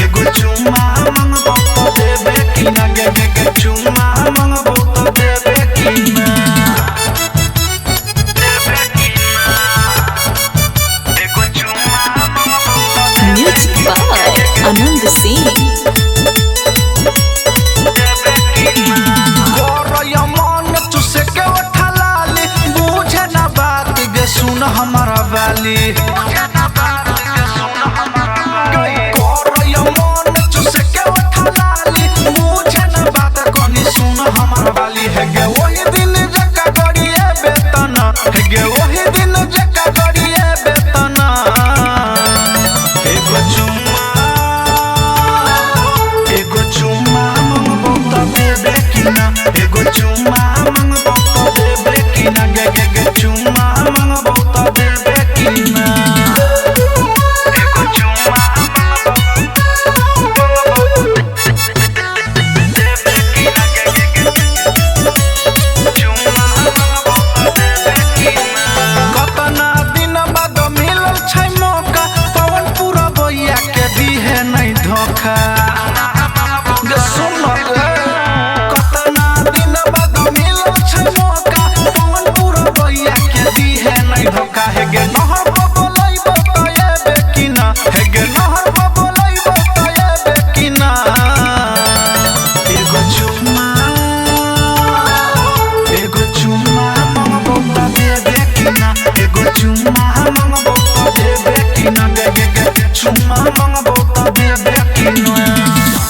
एगो चुम्मा मंगबो तो देबे कि ना गे गे गे चुम्मा मंगबो तो देबे कि ना एगो चुम्मा मंगबो तो देबे म्यूजिक बाय आनंद सिंह। सुन हमारा वाली सुन हमारा वाली है गे वही दिन जका करिए बेतना है गे वही दिन जका करिए बेतना एगो चुम्मा मंगबो तो देबे कि ना एगो चुम्मा मंगबो तो देबे कि ना गे गे गे चुम्मा मंगबो तो देबे कि ना एगो चुम्मा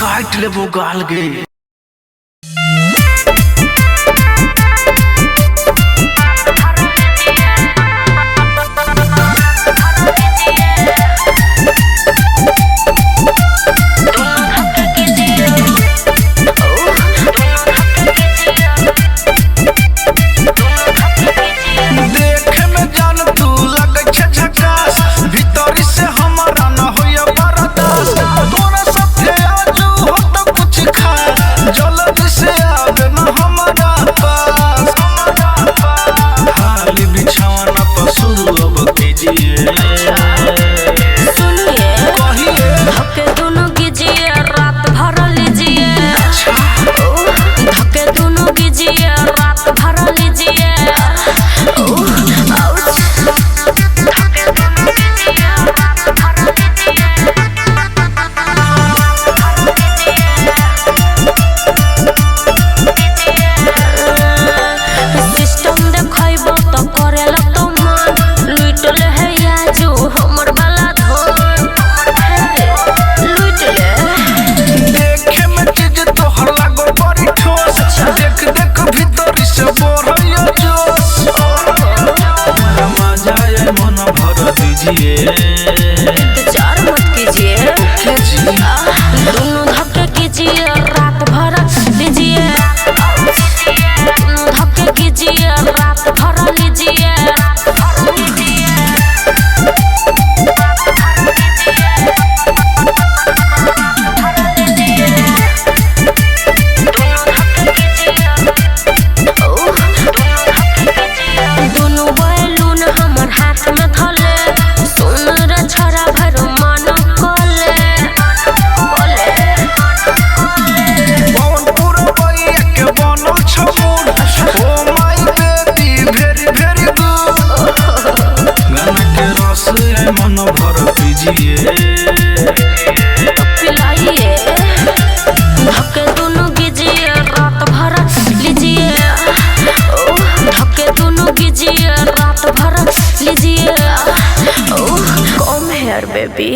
काट लेबो गाल गे इंतजार मत कीजिए दोनों धक्के कीजिए रात भर लीजिए दोनों धक्के कीजिए रात भर लीजिए दोनों बैलून हमर हाथ में धले छरा भर मन कोले पवन पूरा बइया के बनल छमुन oh my baby very very good गाना के रस मन भर पीजिए पिलाइए धक्के दोनों कीजिए रात भर लीजिए धक्के दोनों कीजिए रात भर लीजिए Come here, baby.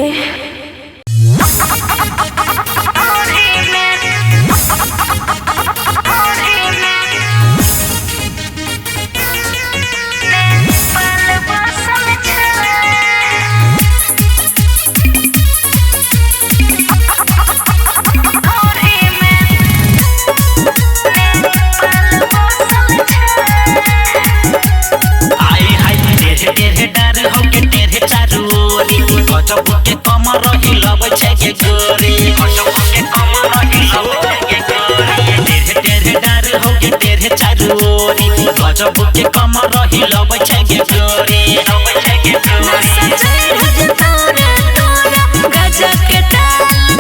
गजब के कमर हिलाबै छै के गोरी गजब के कमर हिलाबै छै के गोरी तेरे तेरे डार हो के तेरे चारोरी गजब के कमर हिलाबै छै के गोरी हिलाबै छै के गोरी सच्चाई रुझ तोरा तोरा गजब के ताल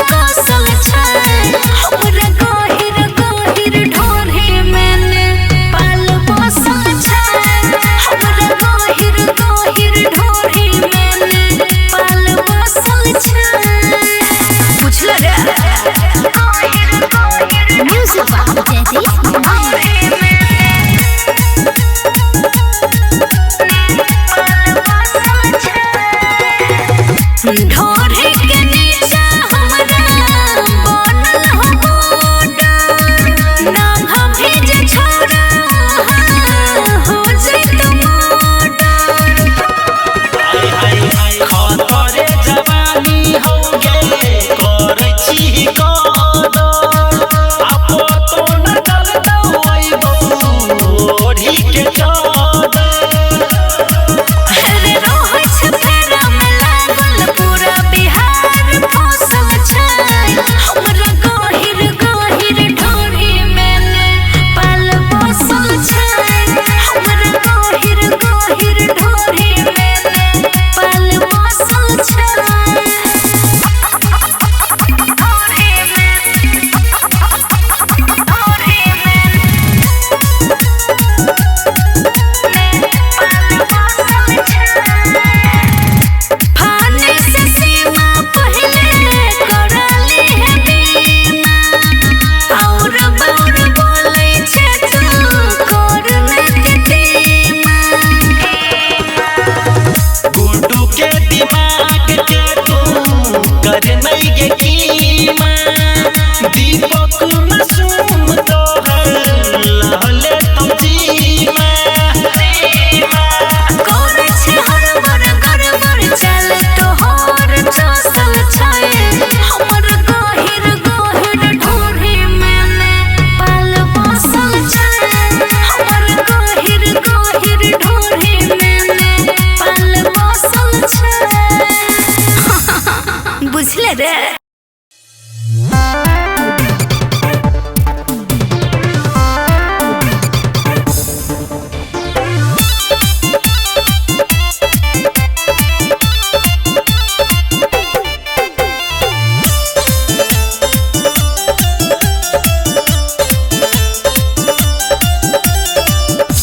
ले रे।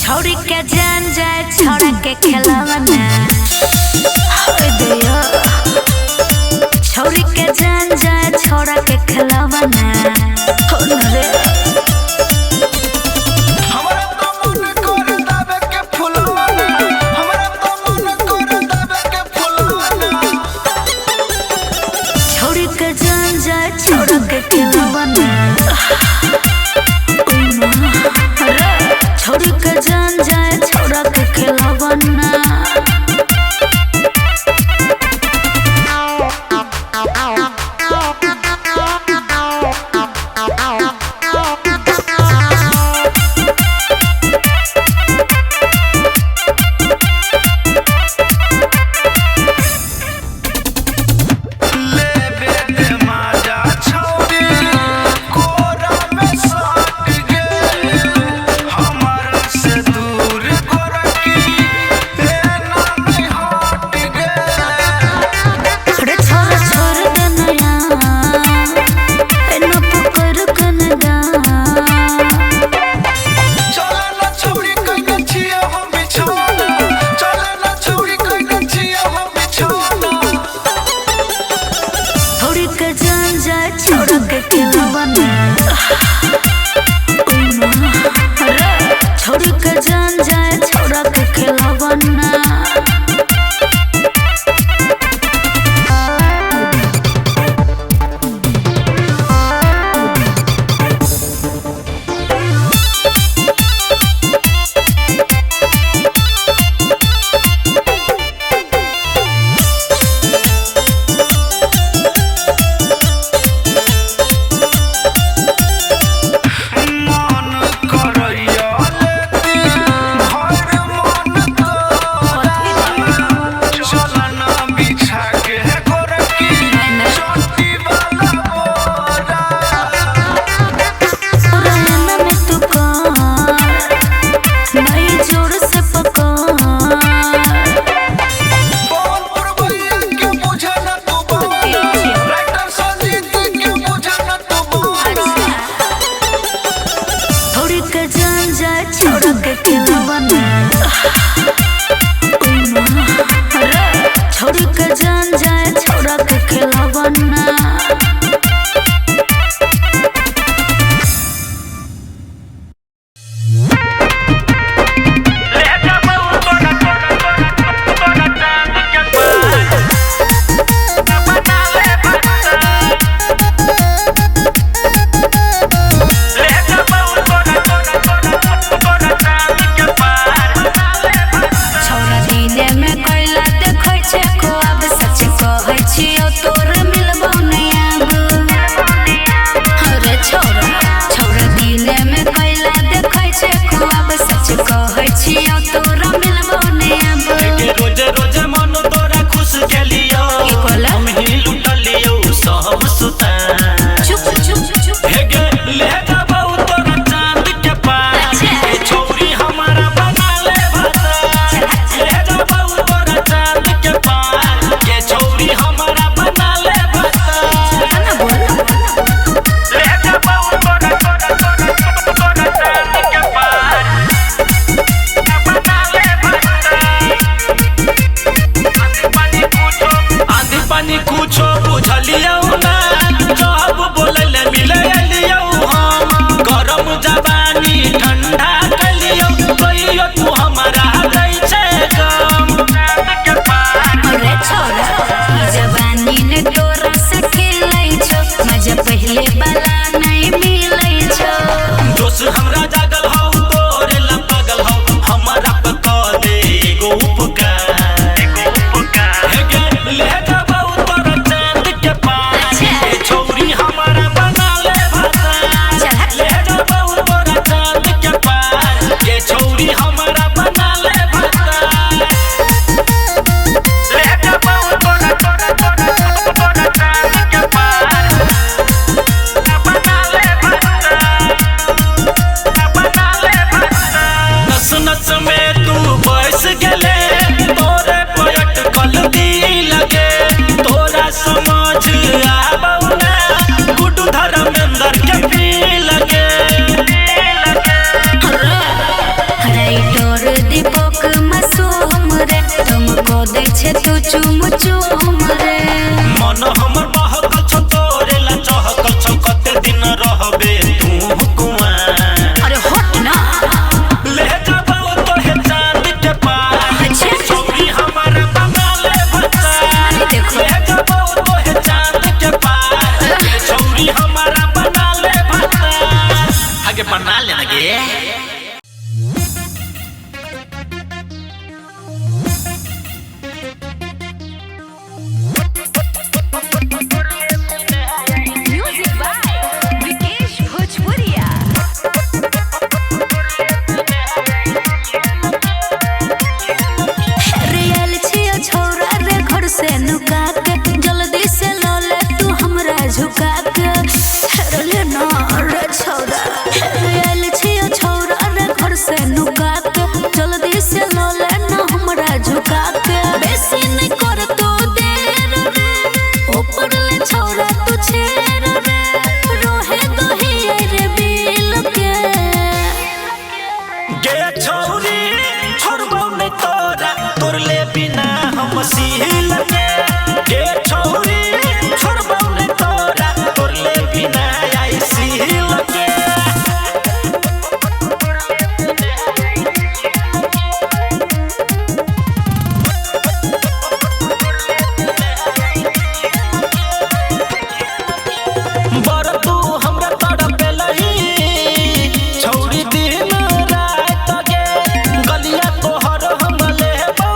छोड़ी के जान जाए छोड़ा के खिलावना छोड़ी के जान जाए छोड़ा के खिलावना रे। हमरा तो मन कर दावे के फुलवाना हमरा तो मन कर दावे के फुलवाना छोड़ी के जान जाए छोड़ा के खिलावना छोड़ी के जान जाए छोड़ा के खिलावना। छोड़ी के जान जाए छोड़ा के खिलावना। छोड़ी के जान जाए छोड़ा के खिलावना। चुम चुम रे मन हमर बहकल छ तोरे ला चहकल छ कते दिन रहबे तू कुआं अरे हट ना ले जाबो तोहे चांद के पार छौरी हमारा बना ले बता देखो ले जाबो तोहे चांद के पार छौरी हमारा बना ले बता आगे बना ले आगे म्यूजिक बाय विकेश भोजपुरिया रियल छियो छोरा रे घर से नुका के जल्दी से लो ले तू हमरा झुका के रे ना रे छोरा रियल छियो छोरा रे घर से नुका के जल्दी से लो ले ना हमरा झुका के बेसी नहीं कर तू देर रे ऊपर ले छोरा तू छेर रे रोहे तो ही रे बिल के गे छौरी छोड़बो नहीं तोरा तोर ले बिना हम सील के गे छौरी छोड़बो नहीं तोरा तोर ले बिना आई सील के बर तू हमरा तड़पे लही छौरी दिन रात गे गलिया तोहर हम लेबो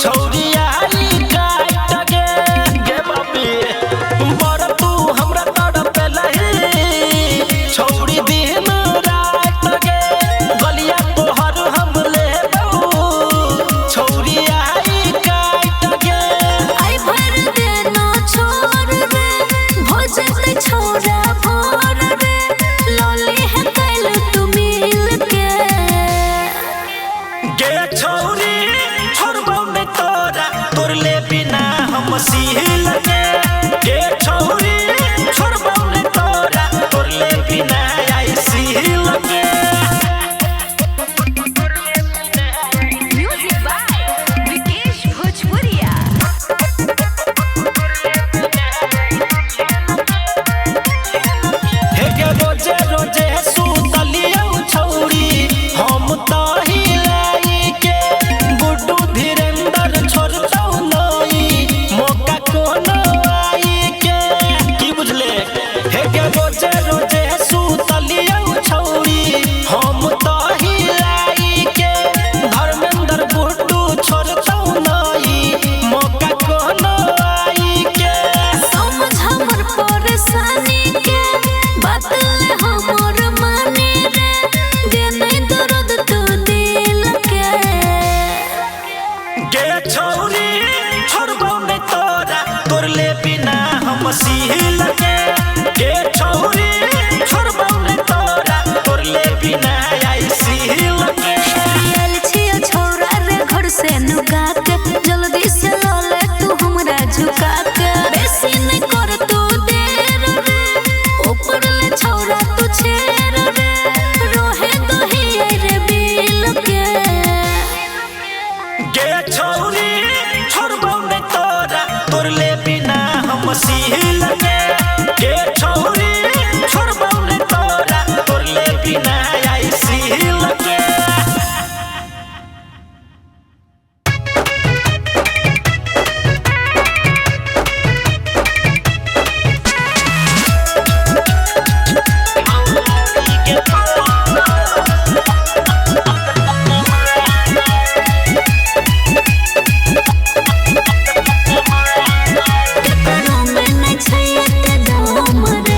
छौरी आई काट गे गे बाबी बर तू हमरा तड़पे लही छौरी दिन रात गे गलिया तोहर हम लेबो छौरी आई काट गे आई भर देना छोड़ रे भोजन छोरा भोर रे लोली है कैल तू मिल के गे छौरी छोड़बो नहीं तोरा तोर ले बिना हम सील के गे छौरी छोड़बो नहीं तोरा तोर ले बिना आई सील के म्यूजिक बाय विकेश भोजपुरिया हे गे रोजे रोजे सुतलियौ छौरी हम ताही लाई के गुड्डू धीरेंद्र छोड़तौ नई मौका कोनो आई के की बुझले हे गे रोजे रोजे सुतलियौ छौरी हम ताही लाई के धर्मेंद्र गुड्डू छोड़तौ नई मौका कोनो आई के समझ हमर परेशानी के बात ले हमर माने रे दे नहीं दर्द तू दिल के गे छौरी छोड़बो नहीं तोरा तोर ले बिना हम सील के गे छौरी छोड़बो नहीं तोरा तोर ले बिना आई सील के रियल छियो छोरा रे घर से नुका के जल्दी से लो ले तू हमरा झुका के बेसी नहीं कर तू देर रे ऊपर ले छोरा तू छेर रे रोहे तो ही रे बिल के गे छौरी छोड़बो नहीं तोरा तोर ले बिना हम सील के गे छौरी छोड़बो नहीं तोरा तोर ले बिना आई सील के में नहीं छैते दम रे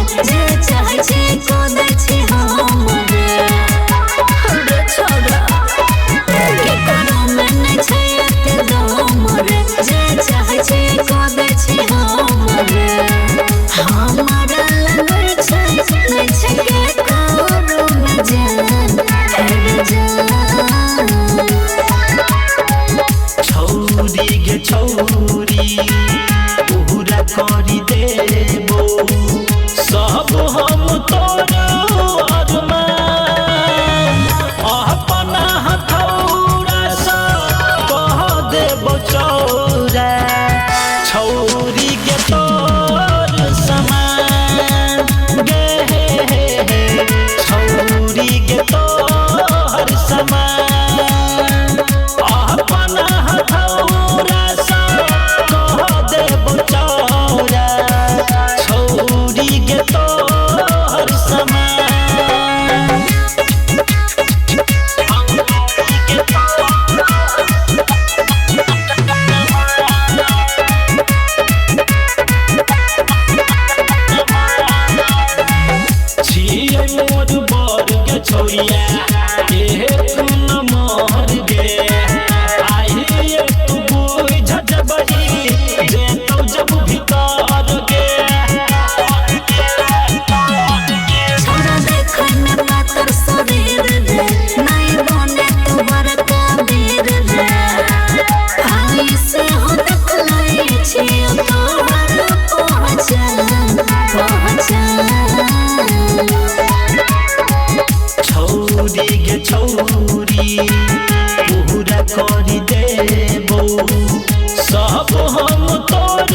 हम तोर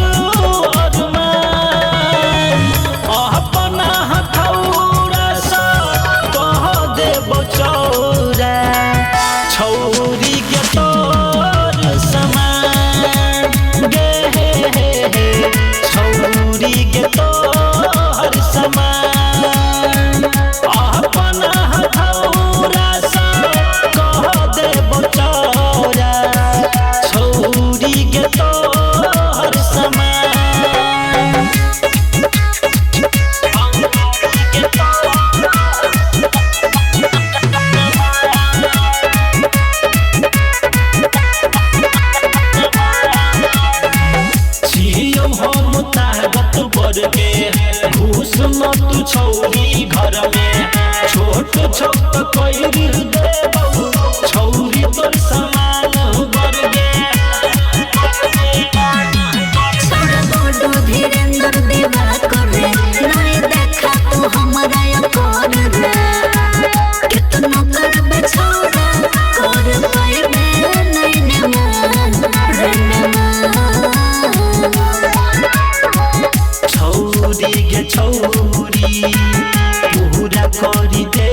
अरमान अपना हथौड़ा सा कह देबो चौरा छौरी के तोर समान गे हे छौरी के तोर समान अपना हथौड़ा सा कह देबो चौरा छौरी के तोर समान हम ताकत बढ़ के घूस न तू छौरी घर में छोट छोट कैरी देबौ छौरी तोर समान बढ़ गे छोड़ धीरेन्द्र देवा करे नहीं देखा तू हमारा कर रे कितना करबे छोड़ा कर पाइबे नहीं छौरी गे छौरी पूरा करी दे